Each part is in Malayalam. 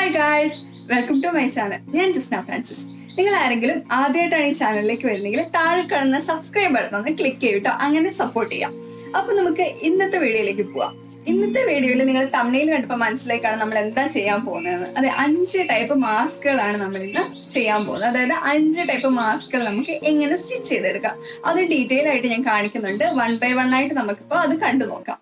Hi guys, welcome to my channel. ഞാൻ ജസ്ന ഫ്രാൻസിസ്. നിങ്ങൾ ആരെങ്കിലും ആദ്യമായിട്ടാണ് ഈ ചാനലിലേക്ക് വരുന്നെങ്കിൽ താഴെ കാണുന്ന സബ്സ്ക്രൈബ് ബട്ടൺ ഒന്ന് ക്ലിക്ക് ചെയ്തിട്ടോ, അങ്ങനെ സപ്പോർട്ട് ചെയ്യാം. അപ്പൊ നമുക്ക് ഇന്നത്തെ വീഡിയോയിലേക്ക് പോവാം. ഇന്നത്തെ വീഡിയോയിൽ നിങ്ങൾ തമ്മിൽ കണ്ടപ്പോൾ മനസ്സിലാക്കാണ് നമ്മൾ എന്താ ചെയ്യാൻ പോകുന്നത്. അതെ, 5 ടൈപ്പ് മാസ്കുകളാണ് നമ്മൾ ഇന്ന് ചെയ്യാൻ പോകുന്നത്. അതായത് 5 ടൈപ്പ് മാസ്കുകൾ നമുക്ക് എങ്ങനെ സ്റ്റിച്ച് ചെയ്തെടുക്കാം അത് ഡീറ്റെയിൽ ആയിട്ട് ഞാൻ കാണിക്കുന്നുണ്ട്. 1 by 1 ആയിട്ട് നമുക്കിപ്പോൾ അത് കണ്ടു നോക്കാം.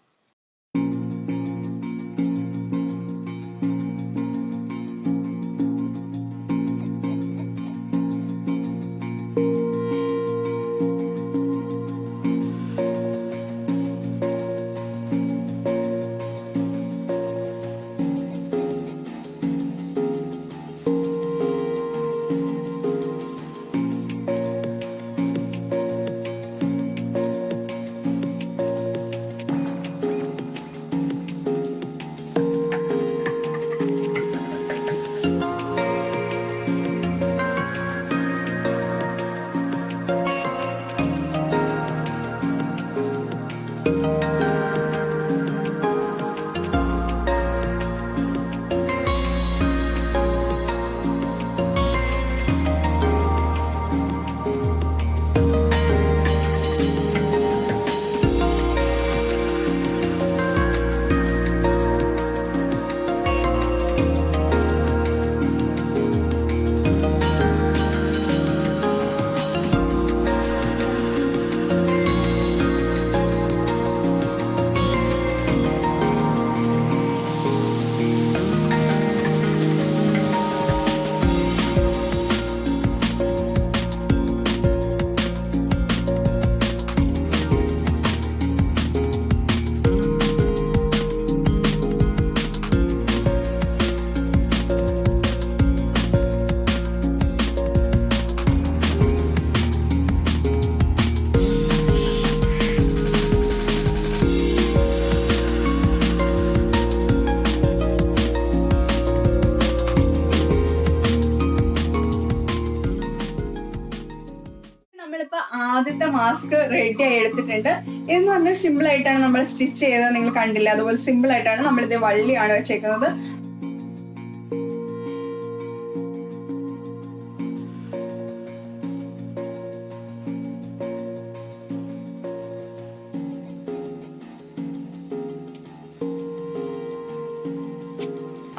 നമ്മളിപ്പോ ആദ്യത്തെ മാസ്ക് റെഡി ആയി എടുത്തിട്ടുണ്ട്. ഇതെന്ന് പറഞ്ഞാൽ സിമ്പിൾ ആയിട്ടാണ് നമ്മൾ സ്റ്റിച്ച് ചെയ്തത്. നിങ്ങൾ കണ്ടില്ല, അതുപോലെ സിമ്പിൾ ആയിട്ടാണ് നമ്മളിത് വള്ളിയാണ് വെച്ചേക്കുന്നത്.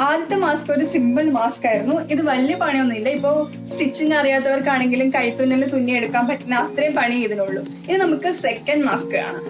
ആദ്യത്തെ മാസ്ക് ഒരു സിമ്പിൾ മാസ്ക് ആയിരുന്നു. ഇത് വലിയ പണിയൊന്നുമില്ല. ഇപ്പൊ സ്റ്റിച്ചിങ് അറിയാത്തവർക്കാണെങ്കിലും കൈത്തുന്നൽ തുന്നി എടുക്കാൻ പറ്റുന്ന അത്രയും പണി ഇതിനുള്ളൂ. ഇനി നമുക്ക് സെക്കൻഡ് മാസ്ക് കാണാം.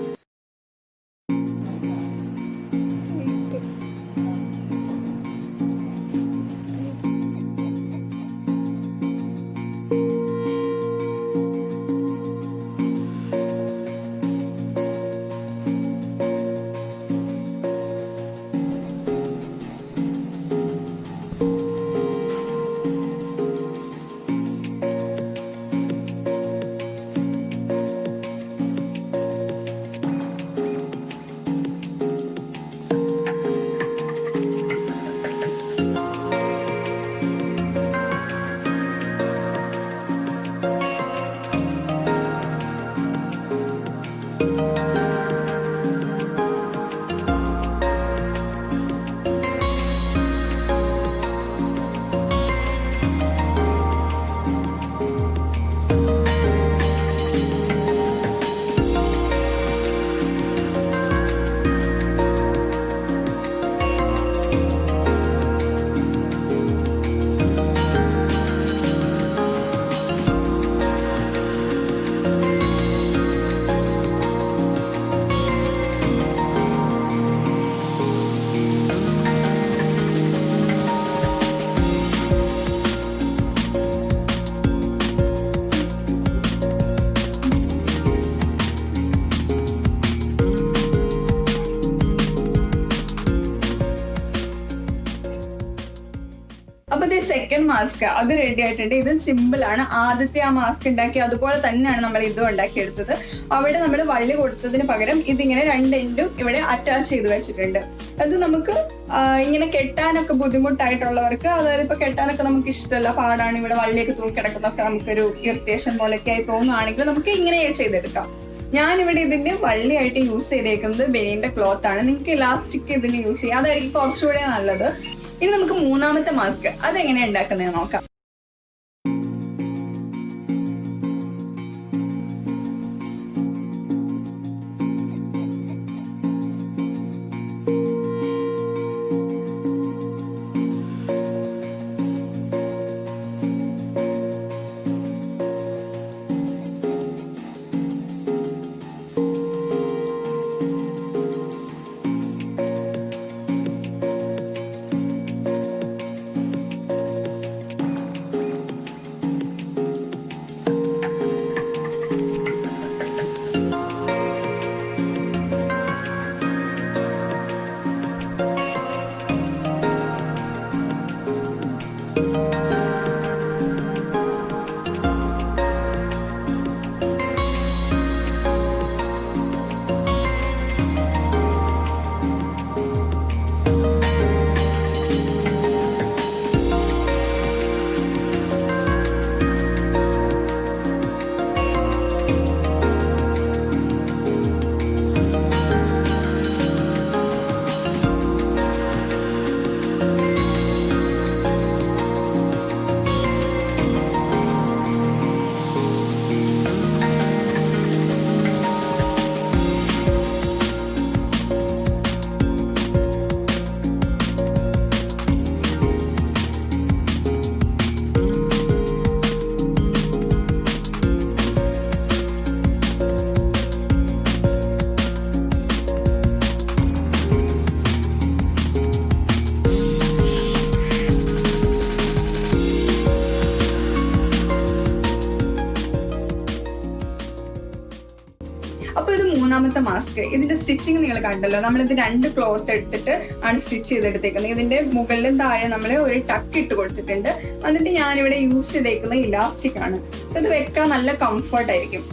അപ്പൊ ഇത് സെക്കൻഡ് മാസ്ക് അത് റെഡി ആയിട്ടുണ്ട്. ഇത് സിമ്പിൾ ആണ്. ആദ്യത്തെ ആ മാസ്ക് ഉണ്ടാക്കി അതുപോലെ തന്നെയാണ് നമ്മൾ ഇതും ഉണ്ടാക്കിയെടുത്തത്. അവിടെ നമ്മൾ വള്ളി കൊടുത്തതിന് പകരം ഇതിങ്ങനെ 2 എൻഡും ഇവിടെ അറ്റാച്ച് ചെയ്ത് വെച്ചിട്ടുണ്ട്. അത് നമുക്ക് ഇങ്ങനെ കെട്ടാനൊക്കെ ബുദ്ധിമുട്ടായിട്ടുള്ളവർക്ക്, അതായത് ഇപ്പൊ കെട്ടാനൊക്കെ നമുക്ക് ഇഷ്ടമല്ല, പാടാണ്, ഇവിടെ വള്ളിയൊക്കെ തൂക്കിടക്കുന്നൊക്കെ നമുക്കൊരു ഇറിറ്റേഷൻ പോലെയൊക്കെ ആയി തോന്നുകയാണെങ്കിൽ നമുക്ക് ഇങ്ങനെ ചെയ്തെടുക്കാം. ഞാനിവിടെ ഇതിന്റെ വള്ളിയായിട്ട് യൂസ് ചെയ്തേക്കുന്നത് ബനിയന്റെ ക്ലോത്ത് ആണ്. നിങ്ങൾക്ക് ഇലാസ്റ്റിക് ഇതിന് യൂസ് ചെയ്യാം, അതായിരിക്കും കുറച്ചുകൂടെ നല്ലത്. ഇനി നമുക്ക് മൂന്നാമത്തെ മാസ്ക് അതെങ്ങനെയാണ് ഉണ്ടാക്കുന്നത് നോക്കാം. അപ്പൊ ഇത് മൂന്നാമത്തെ മാസ്ക്. ഇതിന്റെ സ്റ്റിച്ചിങ് നിങ്ങൾ കണ്ടല്ലോ. നമ്മളിത് 2 ക്ലോത്ത് എടുത്തിട്ട് ആണ് സ്റ്റിച്ച് ചെയ്തെടുത്തേക്കുന്നത്. ഇതിന്റെ മുകളിലും താഴെ നമ്മൾ ഒരു ടക്ക് ഇട്ട് കൊടുത്തിട്ടുണ്ട്. എന്നിട്ട് ഞാനിവിടെ യൂസ് ചെയ്തേക്കുന്ന ഇലാസ്റ്റിക് ആണ്. ഇത് വെക്കാൻ നല്ല കംഫർട്ട് ആയിരിക്കും.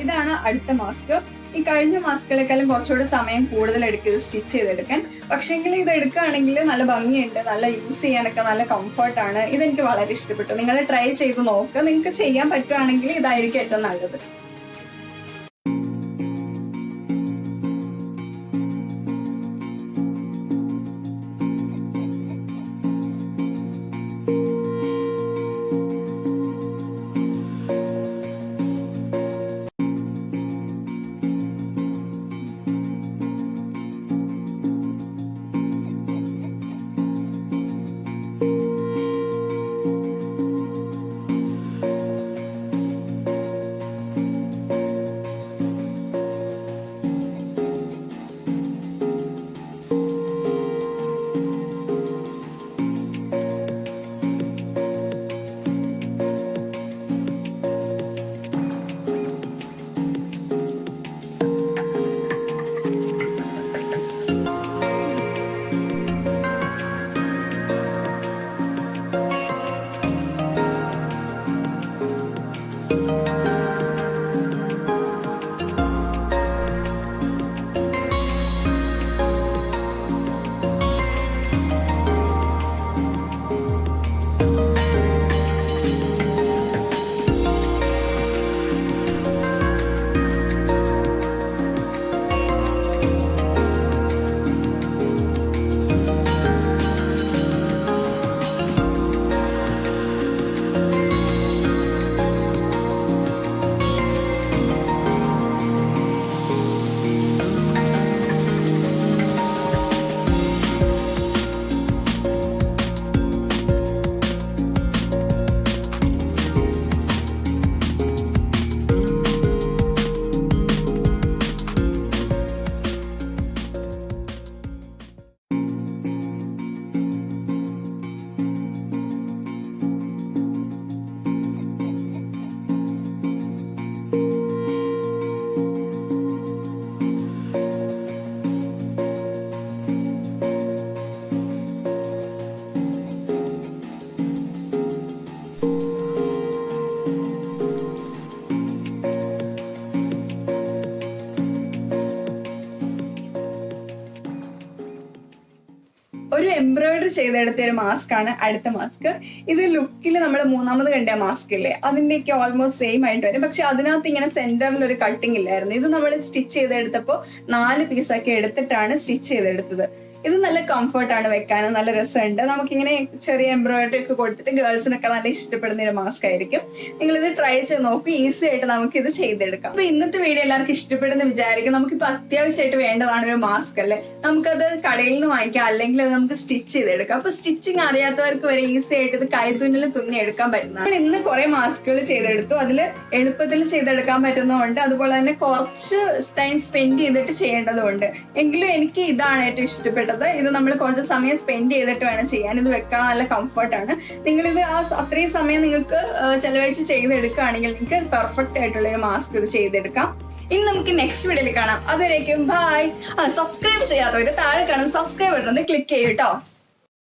ഇതാണ് അടുത്ത മാസ്ക്. ഈ കഴിഞ്ഞ മാസ്കുകളെക്കാളും കുറച്ചുകൂടെ സമയം കൂടുതൽ എടുക്കും സ്റ്റിച്ച് ചെയ്തെടുക്കാൻ. പക്ഷേങ്കിൽ ഇത് എടുക്കുകയാണെങ്കിൽ നല്ല ഭംഗിയുണ്ട്, നല്ല യൂസ് ചെയ്യാനൊക്കെ നല്ല കംഫർട്ടാണ്. ഇതെനിക്ക് വളരെ ഇഷ്ടപ്പെട്ടു. നിങ്ങൾ ട്രൈ ചെയ്ത് നോക്കുക. നിങ്ങൾക്ക് ചെയ്യാൻ പറ്റുവാണെങ്കിൽ ഇതായിരിക്കും ഏറ്റവും നല്ലത്. ഒരു എംബ്രോയിഡറി ചെയ്തെടുത്ത ഒരു മാസ്ക് ആണ് അടുത്ത മാസ്ക്. ഇത് ലുക്കിൽ നമ്മൾ മൂന്നാമത് കണ്ട മാസ്ക് ഇല്ലേ, അതിന്റെയൊക്കെ ഓൾമോസ്റ്റ് സെയിം ആയിട്ട് വരും. പക്ഷെ അതിനകത്ത് ഇങ്ങനെ സെന്ററിൽ ഒരു കട്ടിങ് ഇല്ലായിരുന്നു. ഇത് നമ്മൾ സ്റ്റിച്ച് ചെയ്തെടുത്തപ്പോൾ 4 പീസൊക്കെ എടുത്തിട്ടാണ് സ്റ്റിച്ച് ചെയ്തെടുത്തത്. ഇത് നല്ല കംഫർട്ടാണ് വെക്കാൻ, നല്ല രസമുണ്ട്. നമുക്കിങ്ങനെ ചെറിയ എംബ്രോയിഡറി ഒക്കെ കൊടുത്തിട്ട് ഗേൾസിനൊക്കെ നല്ല ഇഷ്ടപ്പെടുന്ന ഒരു മാസ്ക് ആയിരിക്കും. നിങ്ങൾ ഇത് ട്രൈ ചെയ്ത് നോക്കി, ഈസി ആയിട്ട് നമുക്ക് ഇത് ചെയ്തെടുക്കാം. അപ്പൊ ഇന്നത്തെ വീഡിയോ എല്ലാവർക്കും ഇഷ്ടപ്പെടുന്ന വിചാരിക്കും. നമുക്കിപ്പോ അത്യാവശ്യമായിട്ട് വേണ്ടതാണ് ഒരു മാസ്ക് അല്ലേ, നമുക്കത് കടയിൽ നിന്ന് വാങ്ങിക്കാം, അല്ലെങ്കിൽ അത് നമുക്ക് സ്റ്റിച്ച് ചെയ്തെടുക്കാം. അപ്പൊ സ്റ്റിച്ചിങ് അറിയാത്തവർക്ക് വരെ ഈസി ആയിട്ട് ഇത് കൈത്തുന്നിൽ തുന്നി എടുക്കാൻ പറ്റുന്നതാണ്. നമ്മൾ ഇന്ന് കുറെ മാസ്കുകൾ ചെയ്തെടുത്തു. അതിൽ എളുപ്പത്തിൽ ചെയ്തെടുക്കാൻ പറ്റുന്നതുകൊണ്ട്, അതുപോലെ തന്നെ കുറച്ച് ടൈം സ്പെൻഡ് ചെയ്തിട്ട് ചെയ്യേണ്ടതുണ്ട്. എങ്കിലും എനിക്ക് ഇതാണ് ഏറ്റവും ഇഷ്ടപ്പെട്ടത്. ഇത് നമ്മൾ കുറച്ച് സമയം സ്പെൻഡ് ചെയ്തിട്ട് വേണം ചെയ്യാൻ. ഇത് വെക്കാൻ നല്ല കംഫർട്ടാണ്. നിങ്ങളിത് അത്രയും സമയം നിങ്ങൾക്ക് ചെലവഴിച്ച് ചെയ്തെടുക്കുകയാണെങ്കിൽ നിങ്ങൾക്ക് പെർഫെക്റ്റ് ആയിട്ടുള്ള ഒരു മാസ്ക് ഇത് ചെയ്തെടുക്കാം. ഇനി നമുക്ക് നെക്സ്റ്റ് വീഡിയോയിൽ കാണാം. അതുവരേക്കും ബൈ. സബ്സ്ക്രൈബ് ചെയ്യാത്തവര് താഴെ കാണുന്ന സബ്സ്ക്രൈബ് ബട്ടൺ ഒന്ന് ക്ലിക്ക് ചെയ്യും കേട്ടോ.